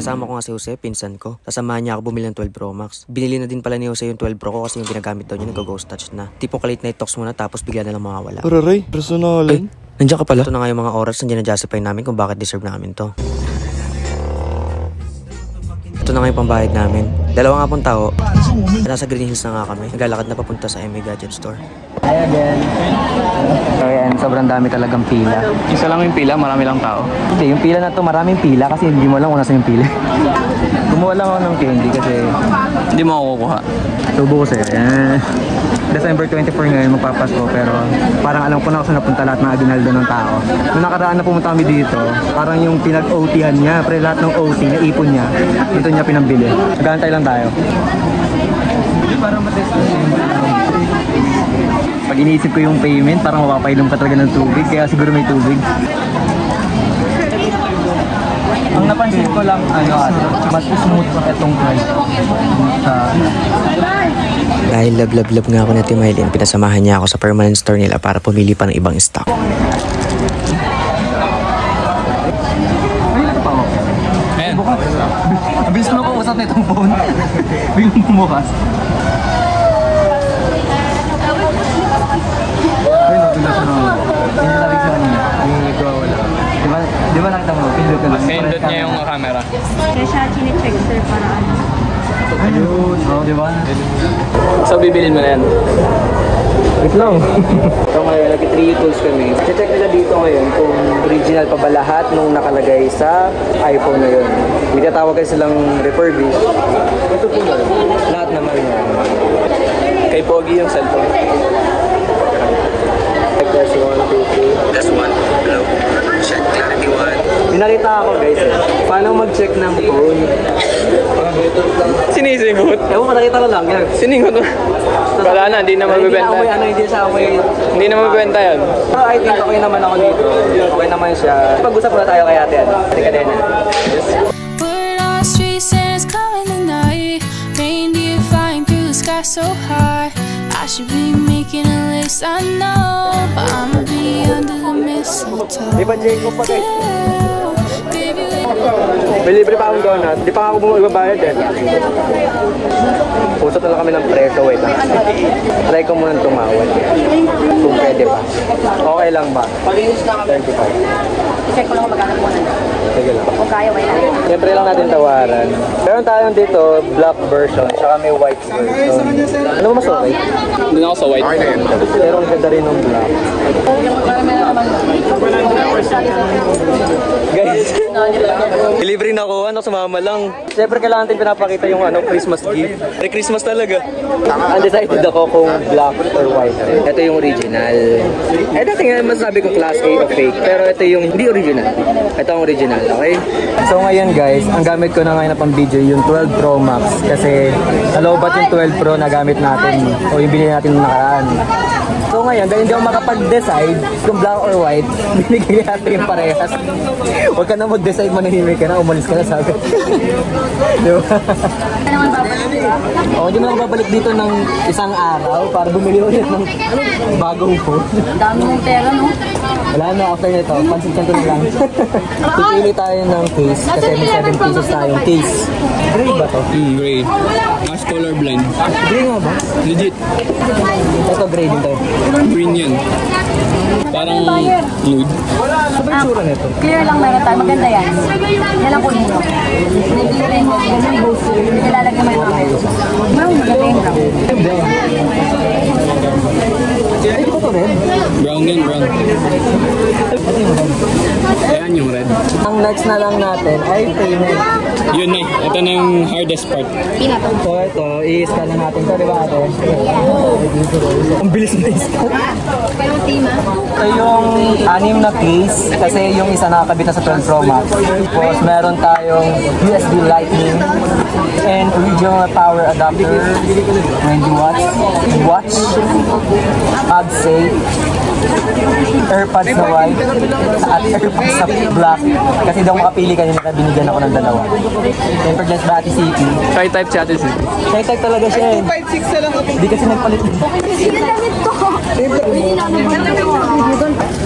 Kasama ko nga si Jose, pinsan ko. Sasamahan niya ako bumili ng 12 Pro Max. Binili na din pala ni Jose yung 12 Pro ko kasi yung ginagamit daw niya nag-ghost touch na. Tipong late night talks muna tapos bigla na lang mawawala. Aray, personalan. Nandiyan ka pala. Ito na nga yung mga oras na justify namin kung bakit deserve namin to. Ito na nga yung pambayad namin. Dalawa nga pong tao. Nasa Green Hills na nga kami. Naglalakad na papunta sa MA Gadget Store. Hi again. So yan, sobrang dami talagang pila. Isa lang yung pila, marami lang tao. Hindi, yung pila na to maraming pila kasi hindi mo alam kung nasa yung pila. Kumuha lang ako ng candy kasi Hindi mo ako kukuha. subo ko sa'yo. December 24 ngayon magpapasko pero parang alam ko na kung napunta lahat ng aginaldo ng tao. Nung nakaraan na pumunta kami dito, parang yung pinag-OT-han niya, pre lahat ng OT na ipon niya, dito niya pinambili. Nagantay lang tayo. Parang matest pag iniisip ko yung payment, parang mapapainom ka talaga ng tubig, kaya siguro may tubig. Ang napansin ko lang, mas smooth itong price. Dahil love nga ako na Timaylin, pinasamahan niya ako sa permanent store nila para pumili pa ng ibang stock. Ayan. Abis mo ko usap na itong phone. Biglang bumukas. Ay, nagulat na ako. Pinilari sa kanina. Di ba nakita mo? Pindot ka lang. Pindot niya yung camera. Kaya siya chinecheck sir para ano. Ayun. Oo, di ba? So, bibilin mo na yan. Wait lang. So ngayon, nag-3 tools kami. Check nila dito ngayon kung original pa ba lahat nung nakalagay sa iPhone na yun. May tatawag kasi silang refurbish. Ito po ba? Lahat naman yan. Kay Pogi yung cellphone. Test 1, 2, 3. Test 1. Hello. Check clarity 1. May nakita ako guys. Paano mag-check ng phone? Sinisingot? Ewan ko, nakita ko lang. Yan. Siningot mo? Wala na, hindi na mabibenta. Hindi siya amoy. Hindi na mabibenta yan. Pero I think okay naman ako dito. Okay naman siya. Pag-usap muna tayo kay ate. Halika din. We're on streets and it's coming the night. Reindeer flying through the sky so high. I should be making a list, I know, but I'ma be under the mistletoe. Di ba Jacob pa guys? Baby, May libre pa akong donut. Di pa ako magbabayad eh. Pusot na lang kami ng preso. Wait lang. Try ko muna tumawad. Kung pwede pa. Okay lang ba? 35. Check ko lang kung magkano muna. Sige lang. Kung kaya, may lang. Siyempre lang natin tawaran. Meron tayong dito, black version, tsaka may white version. Ano mas okay? Doon ako sa white. Pero ang ganda rin ng black. Guys, libre na ako. Sumama lang. Siyempre kailangan natin pinapakita yung Christmas gift. May Christmas talaga. Undecided ako kung black or white. Ito yung original. Dati nga masasabi ko class A o fake. Pero ito yung hindi original. Ito ang original, okay? So ngayon guys, ang gamit ko na ngayon na pang video yung 12 Pro Max. Kasi nalobat yung 12 Pro na gamit natin. O yung bilhin natin nung nakaraan. So ngayon, dahil hindi ako makapag-decide kung black or white, binigay natin yung parehas. Huwag ka na mag-decide, manahimik ka na, umalis ka na sa akin. Diba? O, hindi mo lang babalik dito ng isang araw para bumili ulit ng bagong phone. Dami mong pera, no? Wala na, after nito, pansin-kan ko na lang. Pipili tayo ng case kasi may 7 pieces tayong case. Gray ba to? Gray. Ash color blind. Gray nga ba? Legit. Ito gray din tayo. Green yan. Parang nude. Ano ba yung tsura nito? Clear lang meron tayo. Maganda yan. Yan lang kunin mo. Nilalagyan mo yung mga meron. Maganda yung brown. Ay, di ba ito red? Brown yan, brown. Ito yung red. Ayan yung red. Ang next na lang natin ay payment. Yun na. Ito na yung hardest part. So ito, i-scan na natin ito, di ba ate? Ang bilis na i-scan. Ito yung 6 na case kasi yung isa nakakabit na sa 12 Pro Max. Tapos meron tayong USB Lightning and original power adapter, 90 watts, watch, MagSafe, AirPods na white at AirPods na black kasi daw makapili kanina na binigyan ako ng dalawa. Tempered-less battery CP. Try type si Ate C. Try type talaga siya eh. 5.6 na lang ako. Hindi kasi nagpalit. Sinagamit ko.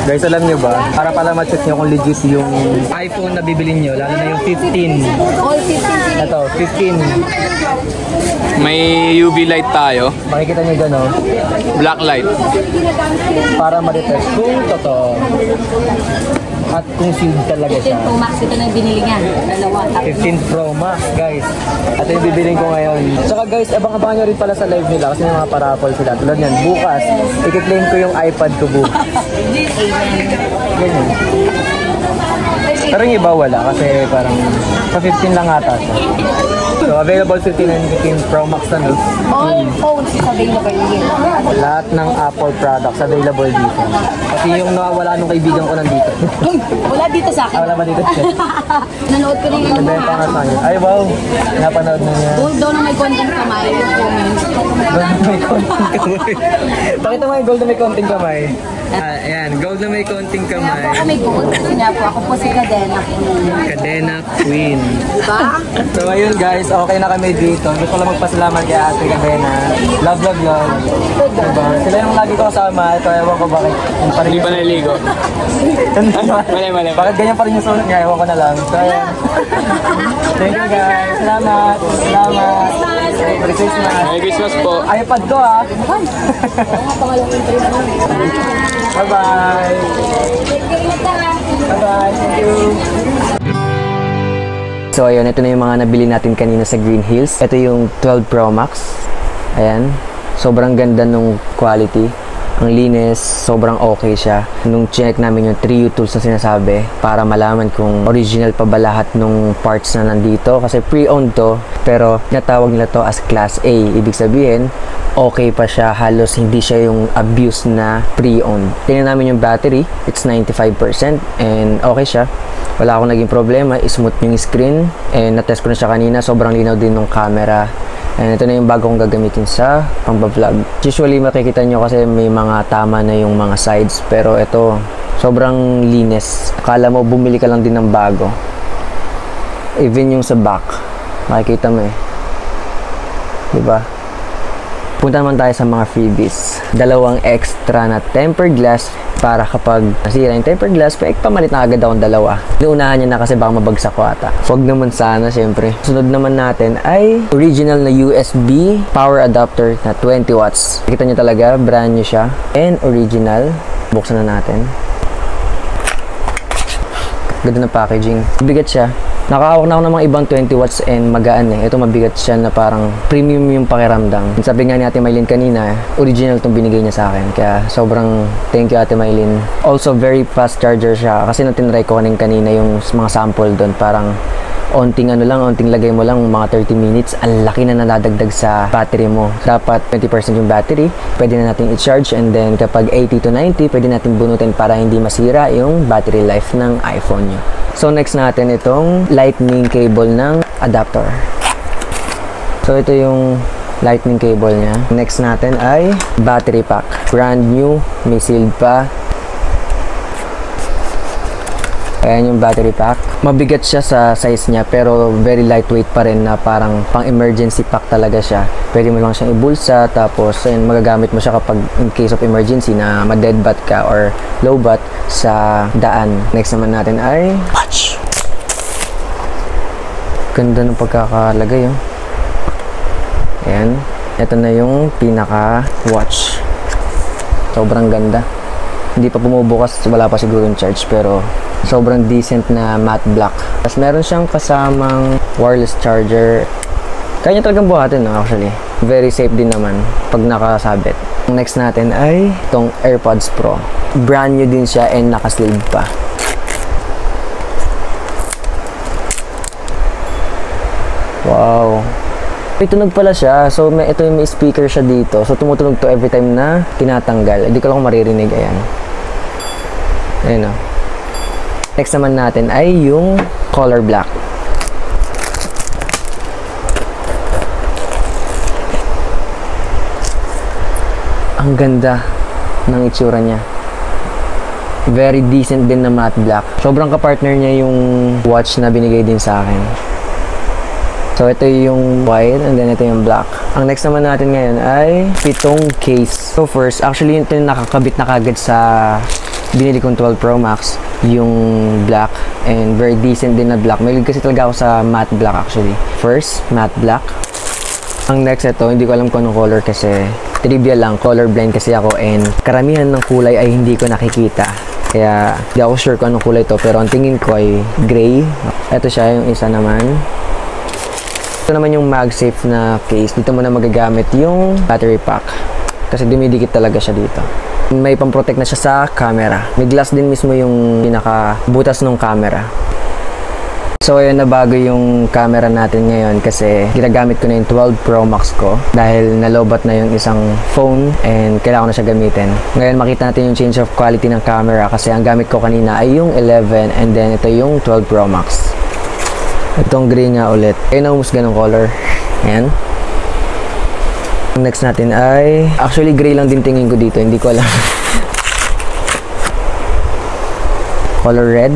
Guys, alam nyo ba? Para pala ma-check nyo kung legit yung iPhone na bibili nyo, lalo na yung 15. All 15. Ito, 15. May UV light tayo. Makikita nyo dyan, oh. Black light. Para ma-detect kung totoo. At kung sealed talaga 15 siya. Pro Max ito na yung binili niya. Dalawa. 15 Pro Max, guys. Ito yung bibiling ko ngayon. Tsaka guys, abang-abangan nyo rin pala sa live nila kasi may mga paraffol sila. Tulad yan, bukas, i-claim ko yung iPad ko bukas. Ganyan. Pero yung iba wala kasi parang sa 15 lang ata siya. So, available 15 and 15 Pro Max na, no? All phones is available here. Lahat ng Apple products available dito. Kasi yung nawawala nung kaibigan ko nandito. Wala dito sa akin. Wala ba dito siya? Nanood ko rin yung Nabenta nga sa akin. Ay, wow! Napanood na niya. Gold daw na may konting kamay. Yung comments. Gold na may konting kamay. Pakita mo yung gold na may konting kamay. Ayan, gold na may konting kamay. Ako may gold. Kasi nga po, ako po si Cadena. Cadena Queen. Diba? So ayun guys, okay na kami dito. Gusto ko lang magpasalamat kay Ate Cadena. Love, love, love. Diba? Sila yung lagi ko kasama. Ito, ewan ko bakit. Hindi pa naliligo. Mali. Bakit ganyan pa rin yung sulit niya? Ewan ko na lang. So ayan. Thank you guys. Salamat. Salamat. Merry Christmas. Merry Christmas po. iPad ko ah. Bye-bye. Bye-bye. Thank you. So ayun, ito na yung mga nabili natin kanina sa Green Hills. Ito yung 12 Pro Max. Ayan. Sobrang ganda nung quality. Ang linis, sobrang okay siya. Nung check namin yung 3U tools na sinasabi para malaman kung original pa ba lahat nung parts na nandito. Kasi pre-owned to, pero natawag nila to as Class A. Ibig sabihin, okay pa siya. Halos hindi siya yung abuse na pre-owned. Tingnan namin yung battery. It's 95% and okay siya. Wala akong naging problema. Smooth yung screen. And natest ko na siya kanina. Sobrang linaw din ng camera. And ito na yung bago kong gagamitin sa pang-vlog. Usually makikita nyo kasi may mga tama na yung mga sides. Pero ito, sobrang linis. Akala mo bumili ka lang din ng bago. Even yung sa back. Makikita mo eh. Diba? Punta naman tayo sa mga freebies. Dalawang extra na tempered glass para kapag nasira yung tempered glass, pamalit na agad akong dalawa. Inuunahan niya na kasi baka mabagsak ko ata. Wag naman sana, syempre. Sunod naman natin ay original na USB power adapter na 20 watts. Kita niyo talaga, brand new siya. And original. Buksan na natin. Ganda ng packaging. Bigat siya. Nakahawak na ako ng mga ibang 20 watts and magaan eh. Ito mabigat siya na parang premium yung pakiramdam. Sabi nga ni Ate Maylin kanina, original itong binigay niya sa akin. Kaya sobrang thank you Ate Maylin. Also very fast charger siya. Kasi nung tinry ko kanina yung mga sample doon, parang onting lagay mo lang mga 30 minutes, ang laki na naladagdag sa battery mo. Dapat 20% yung battery, pwede na natin i-charge and then kapag 80 to 90, pwede natin bunutin para hindi masira yung battery life ng iPhone nyo. So next natin itong lightning cable ng adapter. So ito yung lightning cable niya. Next natin ay battery pack. Brand new, may sealed pa. Ayan yung battery pack. Mabigat siya sa size niya pero very lightweight pa rin na parang pang emergency pack talaga siya. Pwede mo lang siyang ibulsa tapos ayun, magagamit mo siya kapag in case of emergency na ma-deadbat ka or lowbat sa daan. Next naman natin ay watch. Ganda ng pagkakalagay oh. Ayan. Ito na yung pinaka watch. Sobrang ganda. Hindi pa bumubukas, wala pa siguro yung charge pero sobrang decent na matte black. Tapos meron siyang kasamang wireless charger. Kaya niya talagang buhatin no, actually. Very safe din naman pag nakasabit. Next natin ay itong AirPods Pro. Brand new din siya and naka-sleeve pa. Wow. May tunog pala siya. So ito yung may speaker siya dito. So tumutunog to every time na tinatanggal. Hindi ko lang maririnig. Ayan. Ayan o. Next naman natin ay yung color black. Ang ganda ng itsura niya. Very decent din na matte black. Sobrang kapartner niya yung watch na binigay din sa akin. So ito yung white and then ito yung black. Ang next naman natin ngayon ay pitong case. So first, actually ito yung nakakabit na kagad sa binili kong 12 Pro Max, yung black, and very decent din na black. Mahilig kasi talaga ako sa matte black actually. First, matte black. Ang next ito, hindi ko alam kung anong color kasi trivia lang, color blind kasi ako and karamihan ng kulay ay hindi ko nakikita. Kaya hindi ako sure kung anong kulay to, pero ang tingin ko ay gray. Ito siya, yung isa naman. Ito naman yung MagSafe na case. Dito mo na magagamit yung battery pack kasi dumidikit talaga siya dito. May pang-protect na siya sa camera. May glass din mismo yung pinaka-butas ng camera. So ayun, nabago yung camera natin ngayon kasi ginagamit ko na yung 12 Pro Max ko dahil nalobat na yung isang phone and kailangan ko na siya gamitin. Ngayon makita natin yung change of quality ng camera kasi ang gamit ko kanina ay yung 11 and then ito yung 12 Pro Max. Itong gray nga ulit. Ayun ang humusga ng color. Ayan. Ang next natin ay actually gray lang din tingin ko dito, hindi ko alam. Color red.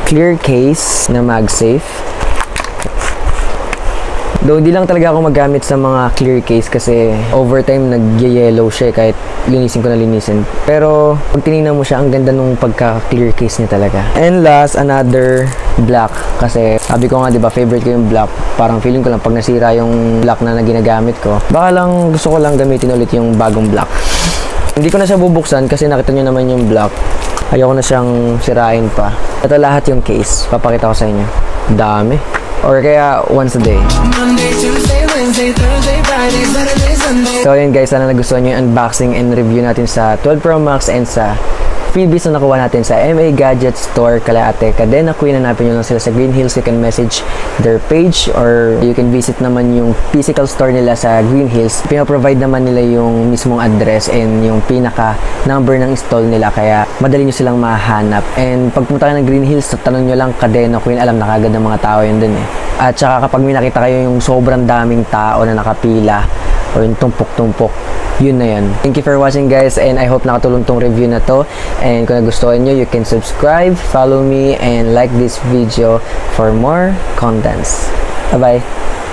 Clear case na MagSafe. Though hindi lang talaga ako magamit sa mga clear case kasi over time nag-yellow siya kahit linisin ko na linisin. Pero pag tinignan mo siya, ang ganda nung pagka-clear case niya talaga. And last, another black. Kasi sabi ko nga, diba, favorite ko yung black. Parang feeling ko lang pag nasira yung black na ginagamit ko, baka lang gusto ko lang gamitin ulit yung bagong black. Hindi ko na siya bubuksan kasi nakita nyo naman yung black. Ayoko na siyang sirain pa. Ito lahat yung case. Papakita ko sa inyo. Dami. Or kaya once a day. Monday, Tuesday, Wednesday, Thursday, Friday, Saturday, Sunday. So yun guys, sana nagustuhan nyo yung unboxing and review natin sa 12 Pro Max and sa freebies na nakuha natin sa MA Gadget Store Calaate, Cadena Queen. Hanapin nyo lang sila sa Green Hills. You can message their page or you can visit naman yung physical store nila sa Green Hills. Pinaprovide naman nila yung mismong address and yung pinaka number ng stall nila kaya madali nyo silang mahanap. And pagpunta kayo ng Green Hills, tanong nyo lang Cadena Queen, alam na kagad ng mga tao yun dun eh. At saka kapag may nakita kayo yung sobrang daming tao na nakapila o yung tumpok-tumpok, yun na yun. Thank you for watching guys and I hope nakatulong tong review na to. And kung nagustuhan nyo, you can subscribe, follow me, and like this video for more contents. Bye-bye!